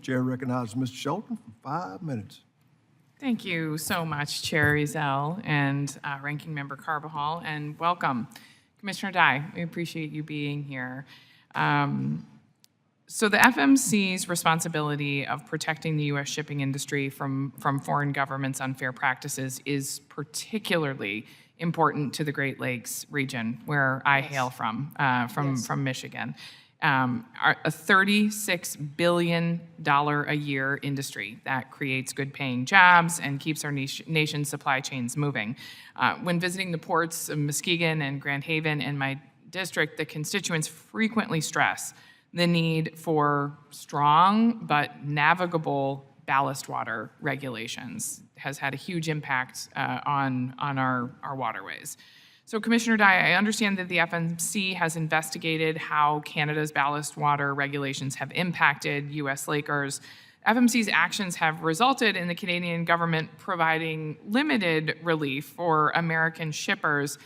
Chair recognizes Mr. Scholten for 5 minutes. Thank you so much, Chair Ezell and Ranking Member Carbajal, and welcome. Commissioner Dye, we appreciate you being here. So the FMC's responsibility of protecting the U.S. shipping industry from foreign governments' unfair practices is particularly important to the Great Lakes region, where I hail from Michigan. A $36 billion a year industry that creates good-paying jobs and keeps our nation's supply chains moving. When visiting the ports of Muskegon and Grand Haven in my district, the constituents frequently stress the need for strong but navigable ballast water regulations. It has had a huge impact on our waterways. So Commissioner Dye, I understand that the FMC has investigated how Canada's ballast water regulations have impacted U.S. Lakers. FMC's actions have resulted in the Canadian government providing limited relief for American shippers.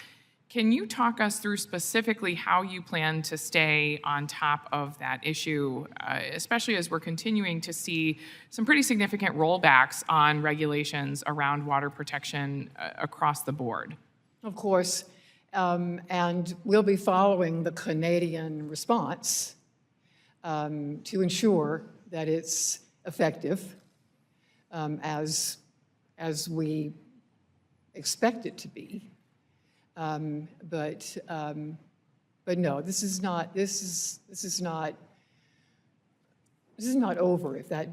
Can you talk us through specifically how you plan to stay on top of that issue, especially as we're continuing to see some pretty significant rollbacks on regulations around water protection across the board? Of course, and we'll be following the Canadian response to ensure that it's effective as we expect it to be. But no, this is not over if that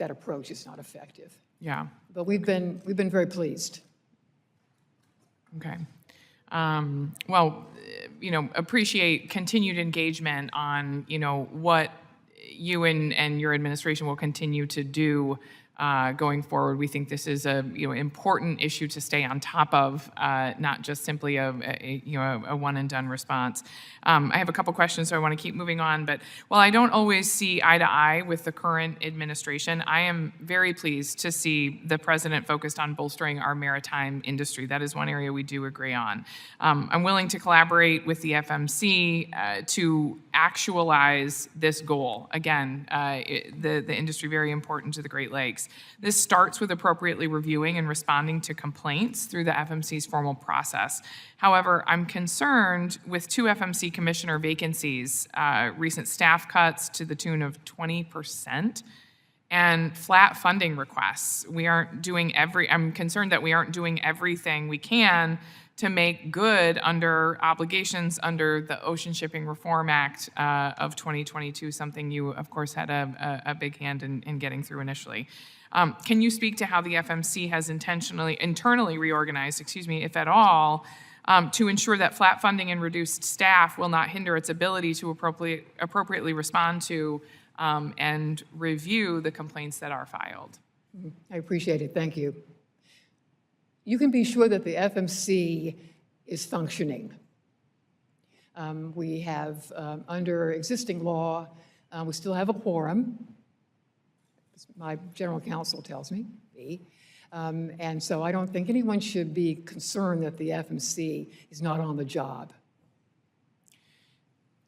approach is not effective. Yeah. But we've been very pleased. Okay. Well, appreciate continued engagement on, what you and your administration will continue to do going forward. We think this is a important issue to stay on top of, not just simply a one and done response. I have a couple questions, so I want to keep moving on. But while I don't always see eye to eye with the current administration, I am very pleased to see the president focused on bolstering our maritime industry. That is one area we do agree on. I'm willing to collaborate with the FMC to actualize this goal. Again, the industry very important to the Great Lakes. This starts with appropriately reviewing and responding to complaints through the FMC's formal process. However, I'm concerned with 2 FMC commissioner vacancies, recent staff cuts to the tune of 20%, and flat funding requests. I'm concerned that we aren't doing everything we can to make good under obligations under the Ocean Shipping Reform Act of 2022, something you, of course, had a big hand in getting through initially. Can you speak to how the FMC has internally reorganized, if at all, to ensure that flat funding and reduced staff will not hinder its ability to appropriately respond to and review the complaints that are filed? I appreciate it. Thank you. You can be sure that the FMC is functioning. We have, under existing law, we still have a quorum, as my general counsel tells me, and so I don't think anyone should be concerned that the FMC is not on the job.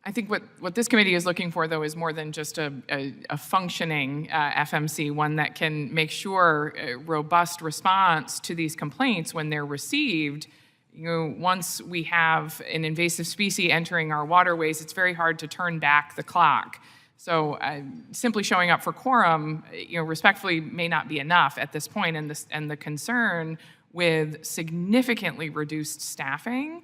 I think what this committee is looking for, though, is more than just a functioning FMC, one that can make sure a robust response to these complaints when they're received. Once we have an invasive species entering our waterways, it's very hard to turn back the clock. So simply showing up for quorum, respectfully, may not be enough at this point, and the concern with significantly reduced staffing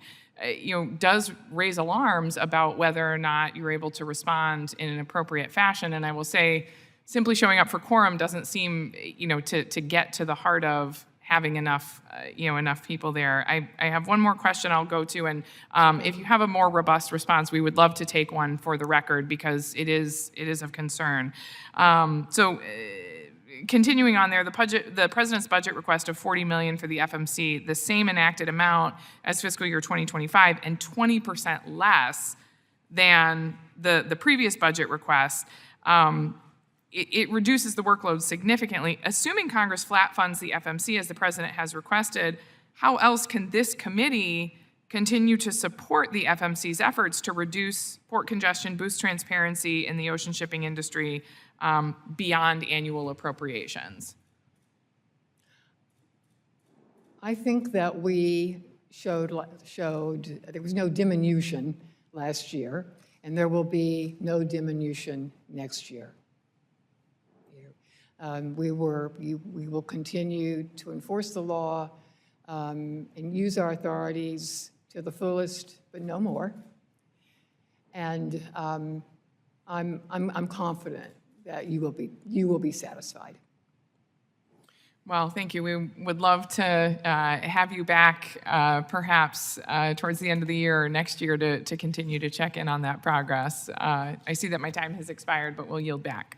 does raise alarms about whether or not you're able to respond in an appropriate fashion. And I will say, simply showing up for quorum doesn't seem, to get to the heart of having enough, enough people there. I have one more question I'll go to, and if you have a more robust response, we would love to take one for the record because it is of concern. Continuing on there, the president's budget request of $40 million for the FMC, the same enacted amount as fiscal year 2025, and 20% less than the previous budget request. It reduces the workload significantly. Assuming Congress flat funds the FMC as the president has requested, how else can this committee continue to support the FMC's efforts to reduce port congestion, boost transparency in the ocean shipping industry beyond annual appropriations? I think that we showed there was no diminution last year, and there will be no diminution next year. We will continue to enforce the law and use our authorities to the fullest, but no more. And I'm confident that you will be satisfied. Well, thank you. We would love to have you back perhaps towards the end of the year or next year to continue to check in on that progress. I see that my time has expired, but we'll yield back.